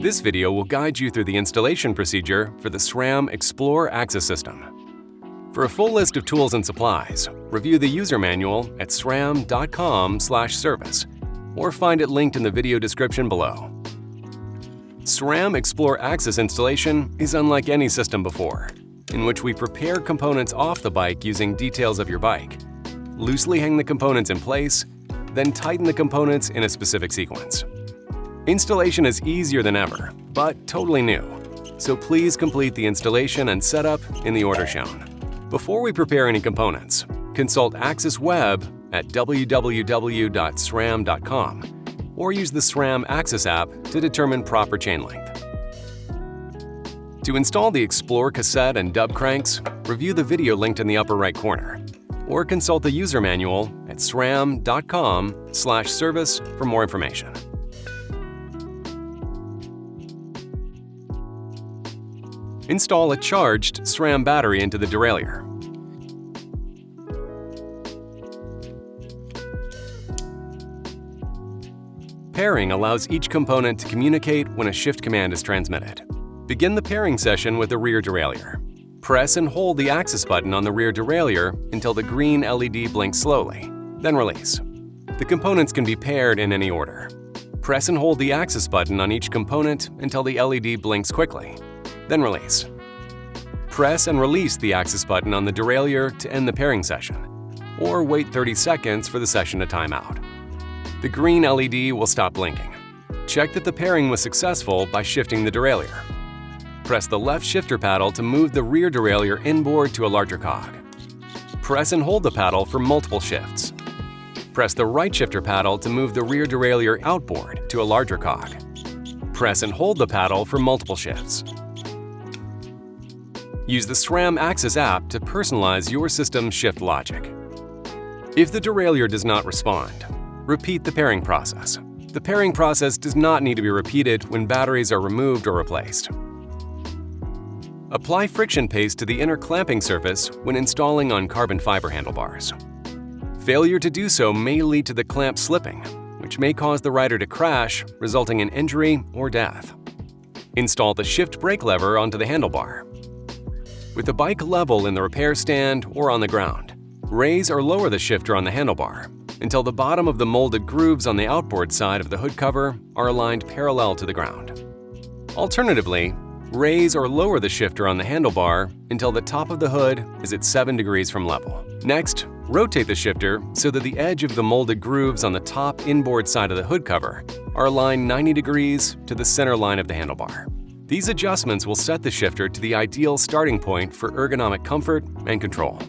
This video will guide you through the installation procedure for the SRAM Explore Axis system. For a full list of tools and supplies, review the user manual at sram.com/service or find it linked in the video description below. SRAM Explore Axis installation is unlike any system before, in which we prepare components off the bike using details of your bike, loosely hang the components in place, then tighten the components in a specific sequence. Installation is easier than ever, but totally new, so please complete the installation and setup in the order shown. Before we prepare any components, consult Axis Web at www.sram.com or use the SRAM Axis app to determine proper chain length. To install the Explore cassette and dub cranks, review the video linked in the upper right corner, or consult the user manual at sram.com/service for more information. Install a charged SRAM battery into the derailleur. Pairing allows each component to communicate when a shift command is transmitted. Begin the pairing session with the rear derailleur. Press and hold the Axis button on the rear derailleur until the green LED blinks slowly, then release. The components can be paired in any order. Press and hold the Axis button on each component until the LED blinks quickly, then release. Press and release the Axis button on the derailleur to end the pairing session, or wait 30 seconds for the session to time out. The green LED will stop blinking. Check that the pairing was successful by shifting the derailleur. Press the left shifter paddle to move the rear derailleur inboard to a larger cog. Press and hold the paddle for multiple shifts. Press the right shifter paddle to move the rear derailleur outboard to a larger cog. Press and hold the paddle for multiple shifts. Use the SRAM Axis app to personalize your system's shift logic. If the derailleur does not respond, repeat the pairing process. The pairing process does not need to be repeated when batteries are removed or replaced. Apply friction paste to the inner clamping surface when installing on carbon fiber handlebars. Failure to do so may lead to the clamp slipping, which may cause the rider to crash, resulting in injury or death. Install the shift brake lever onto the handlebar. With the bike level in the repair stand or on the ground, raise or lower the shifter on the handlebar until the bottom of the molded grooves on the outboard side of the hood cover are aligned parallel to the ground. Alternatively, raise or lower the shifter on the handlebar until the top of the hood is at 7 degrees from level. Next, rotate the shifter so that the edge of the molded grooves on the top inboard side of the hood cover are aligned 90 degrees to the center line of the handlebar. These adjustments will set the shifter to the ideal starting point for ergonomic comfort and control.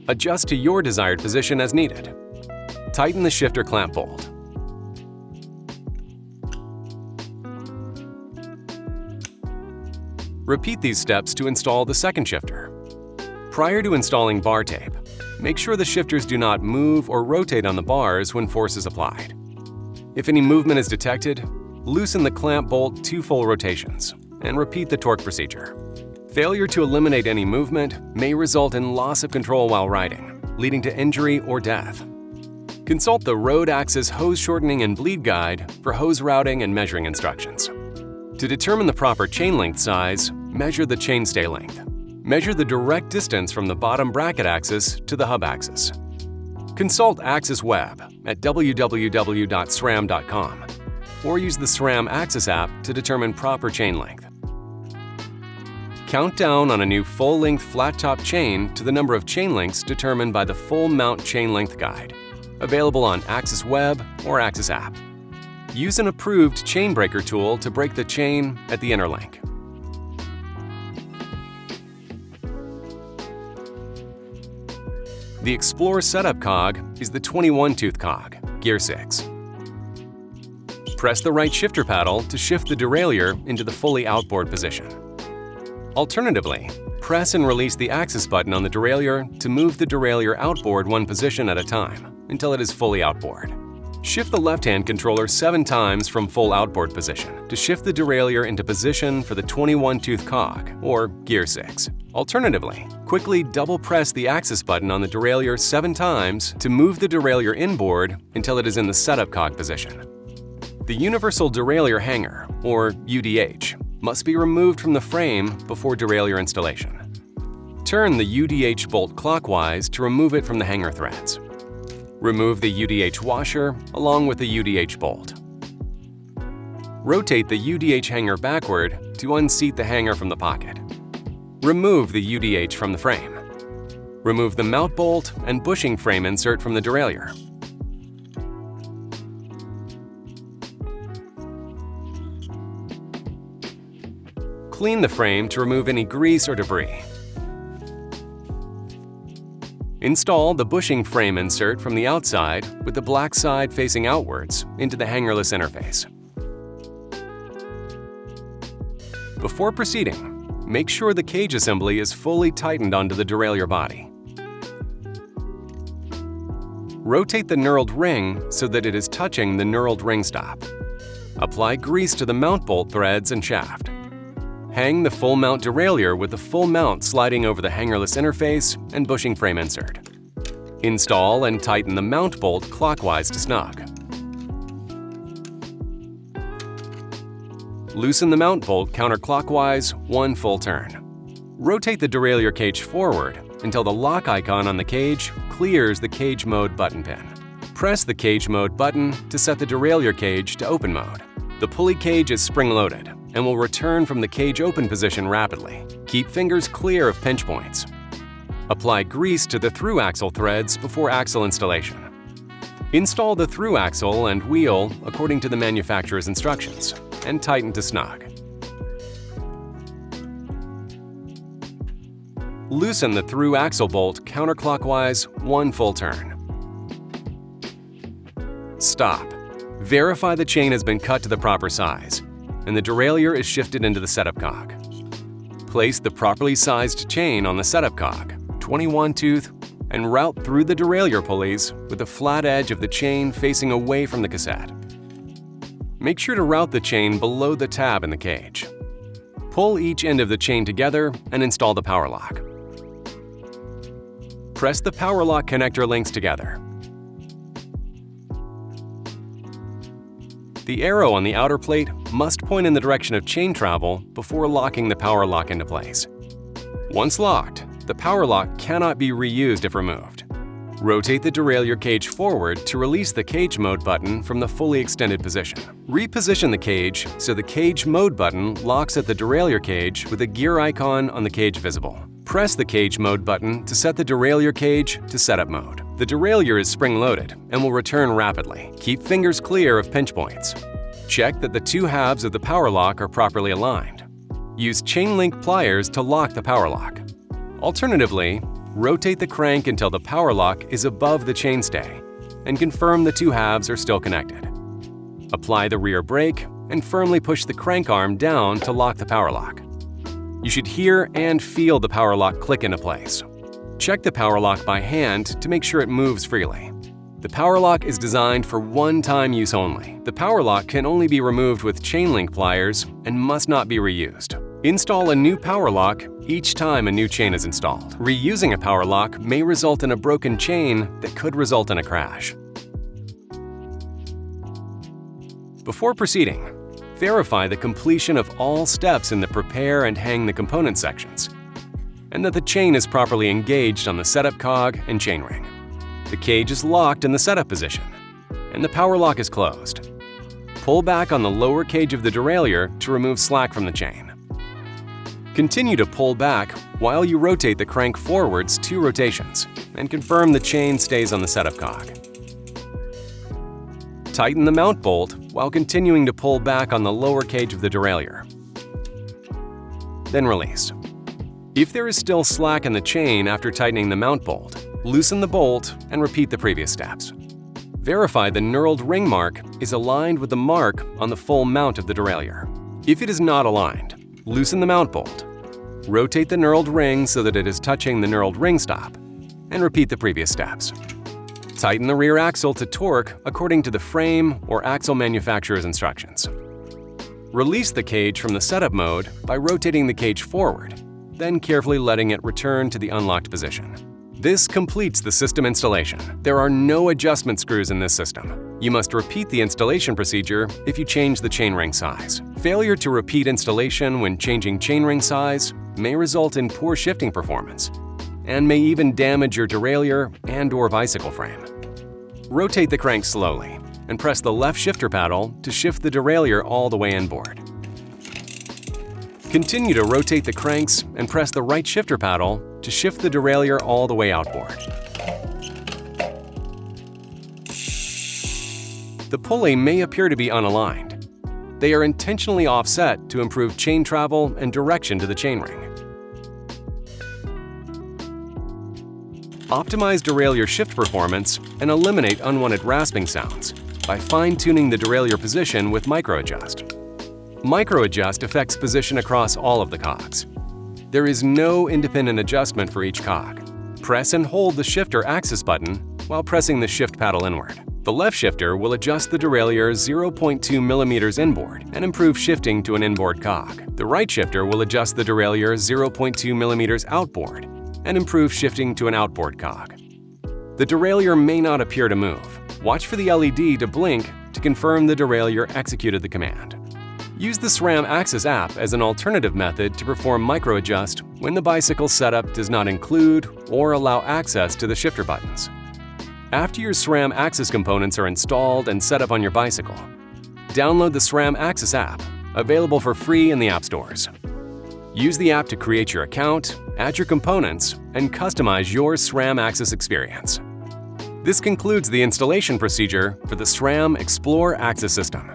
Adjust to your desired position as needed. Tighten the shifter clamp bolt. Repeat these steps to install the second shifter. Prior to installing bar tape, make sure the shifters do not move or rotate on the bars when force is applied. If any movement is detected, loosen the clamp bolt 2 full rotations and repeat the torque procedure. Failure to eliminate any movement may result in loss of control while riding, leading to injury or death. Consult the Road Axis Hose Shortening and Bleed Guide for hose routing and measuring instructions. To determine the proper chain length size, measure the chainstay length. Measure the direct distance from the bottom bracket axis to the hub axis. Consult Axis Web at www.sram.com or use the SRAM Axis app to determine proper chain length. Count down on a new full-length flat-top chain to the number of chain lengths determined by the Full Mount Chain Length Guide, available on Axis Web or Axis app. Use an approved chain breaker tool to break the chain at the inner link. The Explore setup cog is the 21-tooth cog, Gear 6. Press the right shifter paddle to shift the derailleur into the fully outboard position. Alternatively, press and release the Axis button on the derailleur to move the derailleur outboard one position at a time until it is fully outboard. Shift the left-hand controller 7 times from full outboard position to shift the derailleur into position for the 21-tooth cog, or Gear 6. Alternatively, quickly double-press the Axis button on the derailleur 7 times to move the derailleur inboard until it is in the setup cog position. The universal derailleur hanger, or UDH, must be removed from the frame before derailleur installation. Turn the UDH bolt clockwise to remove it from the hanger threads. Remove the UDH washer along with the UDH bolt. Rotate the UDH hanger backward to unseat the hanger from the pocket. Remove the UDH from the frame. Remove the mount bolt and bushing frame insert from the derailleur. Clean the frame to remove any grease or debris. Install the bushing frame insert from the outside with the black side facing outwards into the hangerless interface. Before proceeding, make sure the cage assembly is fully tightened onto the derailleur body. Rotate the knurled ring so that it is touching the knurled ring stop. Apply grease to the mount bolt threads and shaft. Hang the full mount derailleur with the full mount sliding over the hangerless interface and bushing frame insert. Install and tighten the mount bolt clockwise to snug. Loosen the mount bolt counterclockwise 1 full turn. Rotate the derailleur cage forward until the lock icon on the cage clears the cage mode button pin. Press the cage mode button to set the derailleur cage to open mode. The pulley cage is spring-loaded and will return from the cage open position rapidly. Keep fingers clear of pinch points. Apply grease to the through axle threads before axle installation. Install the through axle and wheel according to the manufacturer's instructions and tighten to snug. Loosen the through axle bolt counterclockwise 1 full turn. Stop. Verify the chain has been cut to the proper size and the derailleur is shifted into the setup cog. Place the properly sized chain on the setup cog, 21 tooth, and route through the derailleur pulleys with the flat edge of the chain facing away from the cassette. Make sure to route the chain below the tab in the cage. Pull each end of the chain together and install the power lock. Press the power lock connector links together. The arrow on the outer plate must point in the direction of chain travel before locking the power lock into place. Once locked, the power lock cannot be reused if removed. Rotate the derailleur cage forward to release the cage mode button from the fully extended position. Reposition the cage so the cage mode button locks at the derailleur cage with a gear icon on the cage visible. Press the cage mode button to set the derailleur cage to setup mode. The derailleur is spring-loaded and will return rapidly. Keep fingers clear of pinch points. Check that the 2 halves of the power lock are properly aligned. Use chain link pliers to lock the power lock. Alternatively, rotate the crank until the power lock is above the chainstay and confirm the 2 halves are still connected. Apply the rear brake and firmly push the crank arm down to lock the power lock. You should hear and feel the power lock click into place. Check the power lock by hand to make sure it moves freely. The power lock is designed for one-time use only. The power lock can only be removed with chain link pliers and must not be reused. Install a new power lock each time a new chain is installed. Reusing a power lock may result in a broken chain that could result in a crash. Before proceeding, verify the completion of all steps in the prepare and hang the component sections, and that the chain is properly engaged on the setup cog and chainring. The cage is locked in the setup position, and the power lock is closed. Pull back on the lower cage of the derailleur to remove slack from the chain. Continue to pull back while you rotate the crank forwards 2 rotations and confirm the chain stays on the setup cog. Tighten the mount bolt while continuing to pull back on the lower cage of the derailleur. Then release. If there is still slack in the chain after tightening the mount bolt, loosen the bolt and repeat the previous steps. Verify the knurled ring mark is aligned with the mark on the full mount of the derailleur. If it is not aligned, loosen the mount bolt. Rotate the knurled ring so that it is touching the knurled ring stop, and repeat the previous steps. Tighten the rear axle to torque according to the frame or axle manufacturer's instructions. Release the cage from the setup mode by rotating the cage forward, then carefully letting it return to the unlocked position. This completes the system installation. There are no adjustment screws in this system. You must repeat the installation procedure if you change the chainring size. Failure to repeat installation when changing chainring size may result in poor shifting performance and may even damage your derailleur and/or bicycle frame. Rotate the crank slowly and press the left shifter paddle to shift the derailleur all the way inboard. Continue to rotate the cranks and press the right shifter paddle to shift the derailleur all the way outboard. The pulley may appear to be unaligned. They are intentionally offset to improve chain travel and direction to the chainring. Optimize derailleur shift performance and eliminate unwanted rasping sounds by fine-tuning the derailleur position with Micro-Adjust. Micro-Adjust affects position across all of the cogs. There is no independent adjustment for each cog. Press and hold the shifter axis button while pressing the shift paddle inward. The left shifter will adjust the derailleur 0.2 mm inboard and improve shifting to an inboard cog. The right shifter will adjust the derailleur 0.2 mm outboard and improve shifting to an outboard cog. The derailleur may not appear to move. Watch for the LED to blink to confirm the derailleur executed the command. Use the SRAM Axis app as an alternative method to perform Micro-Adjust when the bicycle setup does not include or allow access to the shifter buttons. After your SRAM Axis components are installed and set up on your bicycle, download the SRAM Axis app, available for free in the app stores. Use the app to create your account, add your components, and customize your SRAM Axis experience. This concludes the installation procedure for the SRAM Explore Axis system.